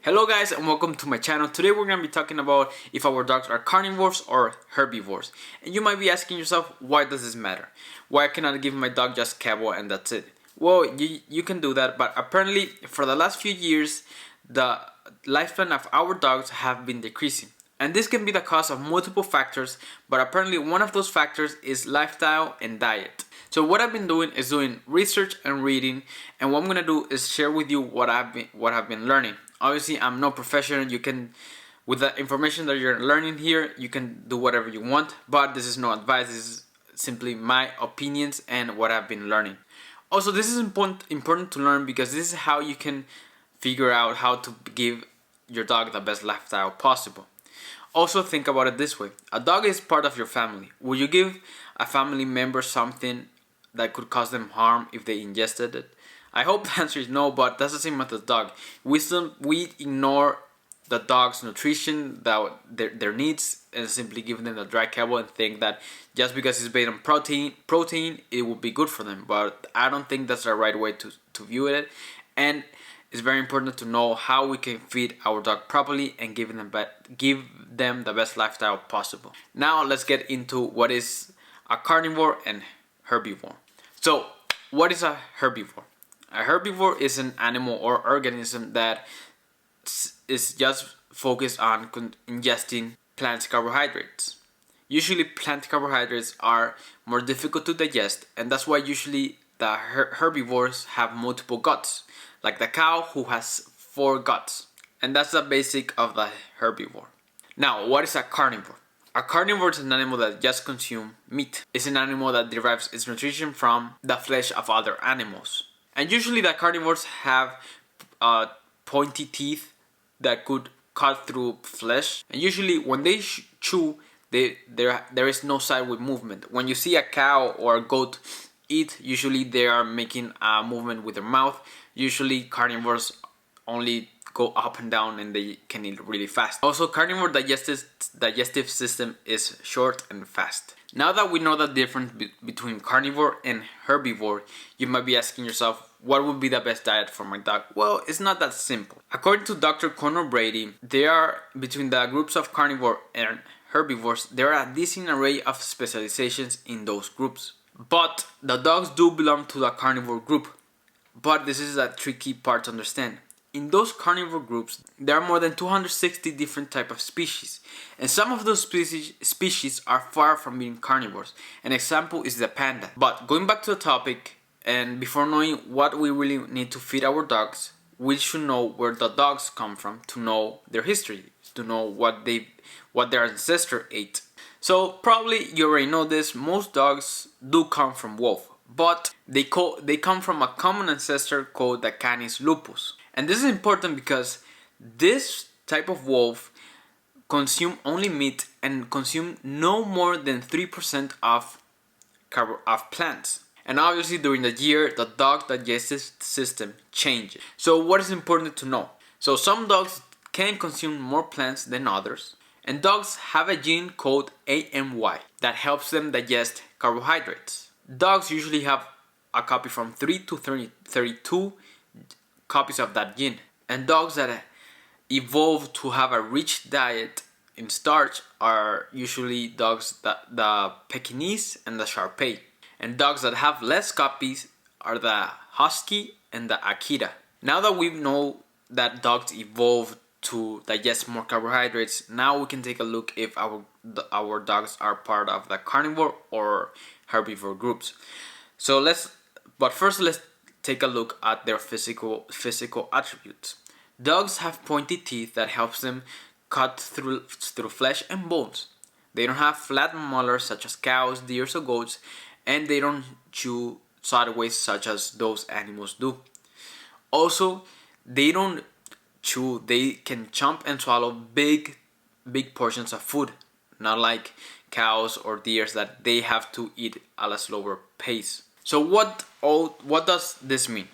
Hello guys and welcome to my channel. Today we're going to be talking about if our dogs are carnivores or herbivores. And you might be asking yourself, why does this matter? Why cannot I give my dog just kibble and that's it? Well, you can do that, but apparently for the last few years the lifespan of our dogs have been decreasing. And this can be the cause of multiple factors, but apparently one of those factors is lifestyle and diet. So what I've been doing is doing research and reading, and what I'm gonna do is share with you what I've been learning. Obviously, I'm no professional. You can, with the information that you're learning here, you can do whatever you want. But this is no advice. This is simply my opinions and what I've been learning. Also, this is important to learn because this is how you can figure out how to give your dog the best lifestyle possible. Also, think about it this way: a dog is part of your family. Will you give a family member something that could cause them harm if they ingested it? I hope the answer is no, but that's the same with the dog. We ignore the dog's nutrition, their needs, and simply give them the dry kibble and think that just because it's based on protein, it will be good for them. But I don't think that's the right way to view it. And it's very important to know how we can feed our dog properly and give them the best lifestyle possible. Now let's get into what is a carnivore and herbivore. So, what is a herbivore? A herbivore is an animal or organism that is just focused on ingesting plant carbohydrates. Usually plant carbohydrates are more difficult to digest, and that's why usually the herbivores have multiple guts, like the cow who has 4 guts. And that's the basic of the herbivore. Now, what is a carnivore? A carnivore is an animal that just consumes meat. It's an animal that derives its nutrition from the flesh of other animals. And usually the carnivores have pointy teeth that could cut through flesh. And usually when they chew, there is no sideway movement. When you see a cow or a goat eat, usually they are making a movement with their mouth. Usually carnivores only go up and down and they can eat really fast. Also, carnivore digestive system is short and fast. Now that we know the difference between carnivore and herbivore, you might be asking yourself, what would be the best diet for my dog? Well, it's not that simple. According to Dr. Conor Brady, there are, between the groups of carnivore and herbivores, there are a decent array of specializations in those groups. But the dogs do belong to the carnivore group. But this is a tricky part to understand. In those carnivore groups, there are more than 260 different types of species, and some of those species are far from being carnivores. An example is the panda. But going back to the topic, and before knowing what we really need to feed our dogs, we should know where the dogs come from to know their history, to know what their ancestor ate. So probably you already know this, most dogs do come from wolf, but they come from a common ancestor called the Canis lupus. And this is important because this type of wolf consume only meat and consume no more than 3% of plants. And obviously during the year, the dog digestive system changes. So what is important to know? So some dogs can consume more plants than others. And dogs have a gene called AMY that helps them digest carbohydrates. Dogs usually have a copy from 3 to 32 copies of that gene. And dogs that evolve to have a rich diet in starch are usually dogs the Pekingese and the Shar-Pei. And dogs that have less copies are the Husky and the Akita. Now that we know that dogs evolved to digest more carbohydrates, now we can take a look if our dogs are part of the carnivore or herbivore groups. But first let's take a look at their physical attributes. Dogs have pointy teeth that helps them cut through flesh and bones. They don't have flat molars such as cows, deer, or goats, and they don't chew sideways such as those animals do. Also, they don't chew, they can chomp and swallow big portions of food, not like cows or deers that they have to eat at a slower pace. So what does this mean?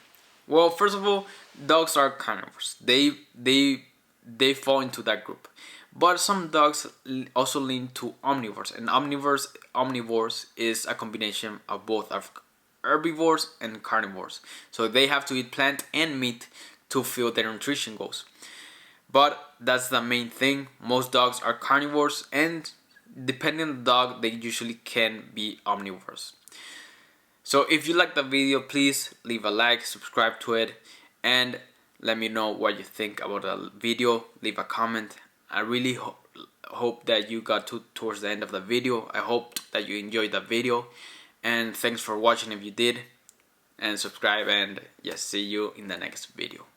Well, first of all, dogs are carnivores. They fall into that group. But some dogs also lean to omnivores, and omnivores is a combination of both of herbivores and carnivores. So they have to eat plant and meat to fill their nutrition goals. But that's the main thing. Most dogs are carnivores, and depending on the dog, they usually can be omnivores. So if you like the video, please leave a like, subscribe to it, and let me know what you think about the video. Leave a comment. I really hope that you got towards the end of the video. I hope that you enjoyed the video, and thanks for watching if you did, and subscribe, and yes, see you in the next video.